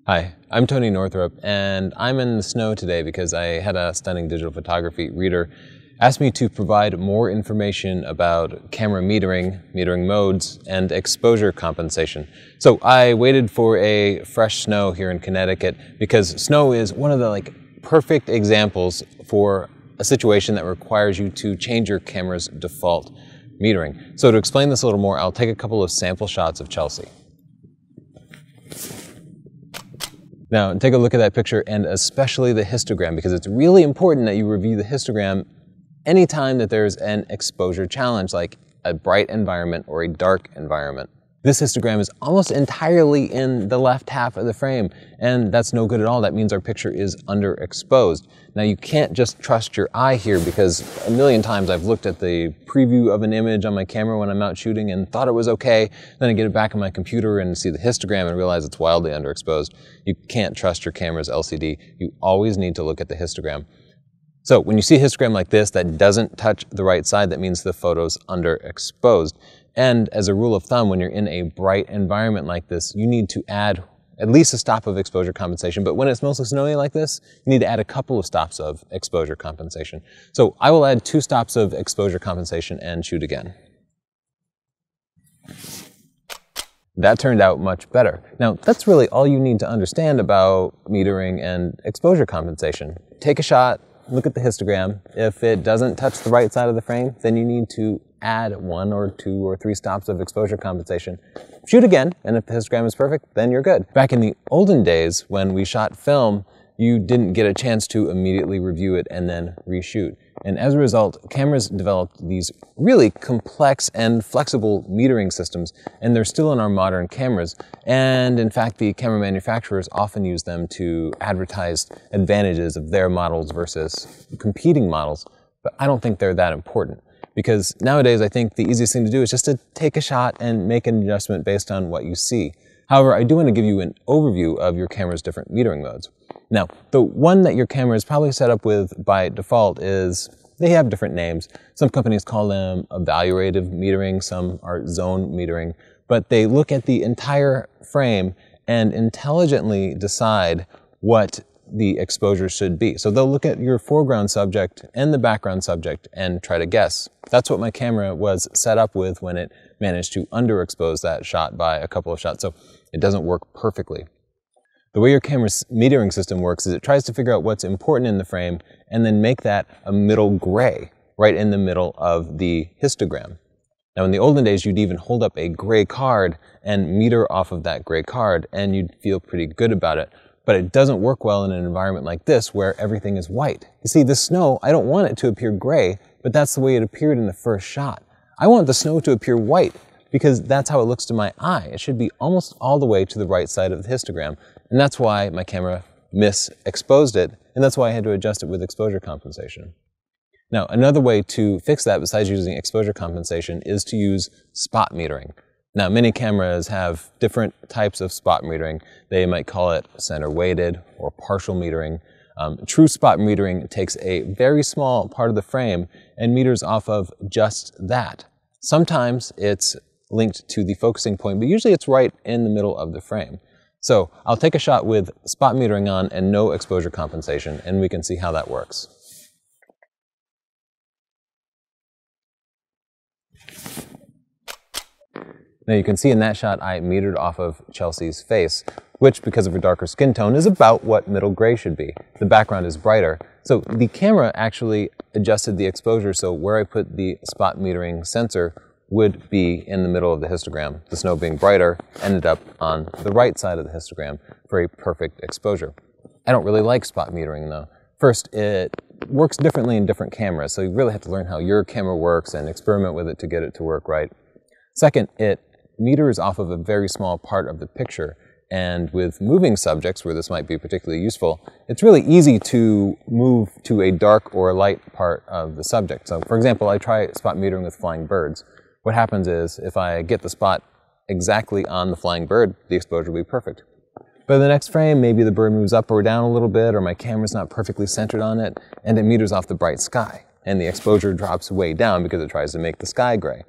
Hi, I'm Tony Northrup, and I'm in the snow today because I had a stunning digital photography reader ask me to provide more information about camera metering modes, and exposure compensation. So I waited for a fresh snow here in Connecticut because snow is one of the perfect examples for a situation that requires you to change your camera's default metering. So to explain this a little more, I'll take a couple of sample shots of Chelsea. Now, take a look at that picture, and especially the histogram, because it's really important that you review the histogram anytime that there's an exposure challenge, like a bright environment or a dark environment. This histogram is almost entirely in the left half of the frame, and that's no good at all. That means our picture is underexposed. Now, you can't just trust your eye here, because a million times I've looked at the preview of an image on my camera when I'm out shooting and thought it was okay. Then I get it back on my computer and see the histogram and realize it's wildly underexposed. You can't trust your camera's LCD. You always need to look at the histogram. So when you see a histogram like this that doesn't touch the right side, that means the photo's underexposed. And as a rule of thumb, when you're in a bright environment like this, you need to add at least a stop of exposure compensation. But when it's mostly snowy like this, you need to add a couple of stops of exposure compensation. So I will add 2 stops of exposure compensation and shoot again. That turned out much better. Now, that's really all you need to understand about metering and exposure compensation. Take a shot, look at the histogram. If it doesn't touch the right side of the frame, then you need to add 1 or 2 or 3 stops of exposure compensation. Shoot again, and if the histogram is perfect, then you're good. Back in the olden days, when we shot film, you didn't get a chance to immediately review it and then reshoot. And as a result, cameras developed these really complex and flexible metering systems, and they're still in our modern cameras. And in fact, the camera manufacturers often use them to advertise advantages of their models versus competing models. But I don't think they're that important, because nowadays I think the easiest thing to do is just to take a shot and make an adjustment based on what you see. However, I do want to give you an overview of your camera's different metering modes. Now, the one that your camera is probably set up with by default is, they have different names. Some companies call them evaluative metering, some are zone metering, but they look at the entire frame and intelligently decide what the exposure should be. So they'll look at your foreground subject and the background subject and try to guess. That's what my camera was set up with when it managed to underexpose that shot by a couple of shots. So it doesn't work perfectly. The way your camera's metering system works is it tries to figure out what's important in the frame and then make that a middle gray, right in the middle of the histogram. Now, in the olden days, you'd even hold up a gray card and meter off of that gray card, and you'd feel pretty good about it. But it doesn't work well in an environment like this where everything is white. You see, the snow, I don't want it to appear gray, but that's the way it appeared in the first shot. I want the snow to appear white because that's how it looks to my eye. It should be almost all the way to the right side of the histogram. And that's why my camera misexposed it, and that's why I had to adjust it with exposure compensation. Now, another way to fix that besides using exposure compensation is to use spot metering. Now, many cameras have different types of spot metering. They might call it center weighted or partial metering. True spot metering takes a very small part of the frame and meters off of just that. Sometimes it's linked to the focusing point, but usually it's right in the middle of the frame. So I'll take a shot with spot metering on and no exposure compensation, and we can see how that works. Now you can see in that shot I metered off of Chelsea's face, which, because of her darker skin tone, is about what middle gray should be. The background is brighter. So the camera actually adjusted the exposure so where I put the spot metering sensor would be in the middle of the histogram. The snow being brighter ended up on the right side of the histogram for a perfect exposure. I don't really like spot metering though. First, it works differently in different cameras, so you really have to learn how your camera works and experiment with it to get it to work right. Second, it meters off of a very small part of the picture, and with moving subjects, where this might be particularly useful, it's really easy to move to a dark or light part of the subject. So, for example, I try spot metering with flying birds. What happens is, if I get the spot exactly on the flying bird, the exposure will be perfect. But in the next frame, maybe the bird moves up or down a little bit, or my camera's not perfectly centered on it, and it meters off the bright sky, and the exposure drops way down because it tries to make the sky gray.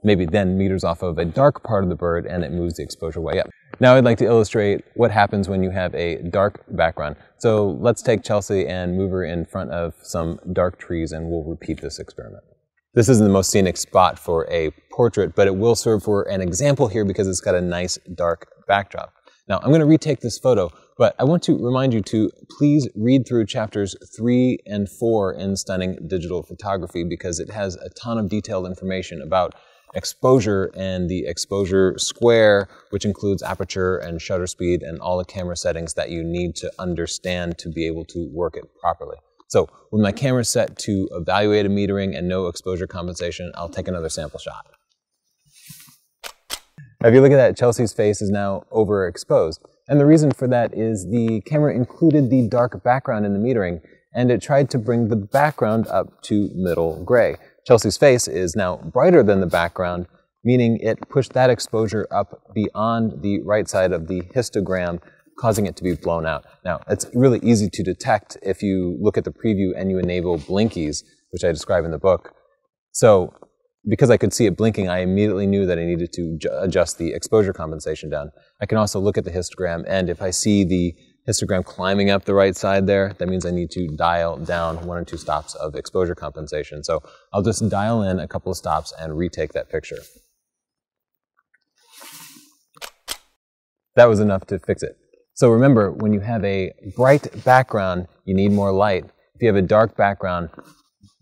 Maybe then meters off of a dark part of the bird, and it moves the exposure way up. Now I'd like to illustrate what happens when you have a dark background. So let's take Chelsea and move her in front of some dark trees and we'll repeat this experiment. This isn't the most scenic spot for a portrait, but it will serve for an example here because it's got a nice dark backdrop. Now I'm going to retake this photo, but I want to remind you to please read through chapters 3 and 4 in Stunning Digital Photography because it has a ton of detailed information about exposure and the exposure square, which includes aperture and shutter speed and all the camera settings that you need to understand to be able to work it properly. So with my camera set to evaluate a metering and no exposure compensation, I'll take another sample shot. Now, if you look at that, Chelsea's face is now overexposed. And the reason for that is the camera included the dark background in the metering, and it tried to bring the background up to middle gray. Chelsea's face is now brighter than the background, meaning it pushed that exposure up beyond the right side of the histogram, causing it to be blown out. Now, it's really easy to detect if you look at the preview and you enable blinkies, which I describe in the book. So, because I could see it blinking, I immediately knew that I needed to adjust the exposure compensation down. I can also look at the histogram, and if I see the histogram climbing up the right side there, that means I need to dial down 1 or 2 stops of exposure compensation. So I'll just dial in a couple of stops and retake that picture. That was enough to fix it. So remember, when you have a bright background, you need more light. If you have a dark background,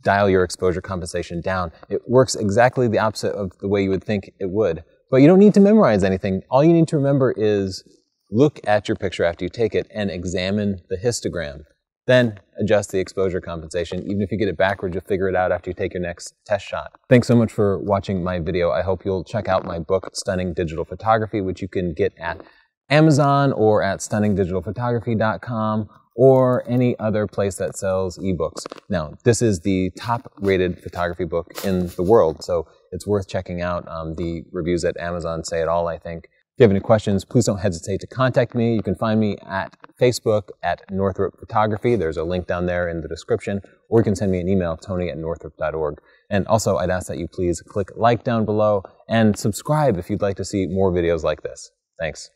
dial your exposure compensation down. It works exactly the opposite of the way you would think it would. But you don't need to memorize anything. All you need to remember is look at your picture after you take it and examine the histogram. Then adjust the exposure compensation. Even if you get it backwards, you'll figure it out after you take your next test shot. Thanks so much for watching my video. I hope you'll check out my book, Stunning Digital Photography, which you can get at Amazon or at stunningdigitalphotography.com or any other place that sells ebooks. Now, this is the top-rated photography book in the world, so it's worth checking out. The reviews at Amazon say it all, I think. If you have any questions, please don't hesitate to contact me. You can find me at Facebook at Northrop Photography. There's a link down there in the description. Or you can send me an email, tony@northrop.org. And also, I'd ask that you please click like down below and subscribe if you'd like to see more videos like this. Thanks.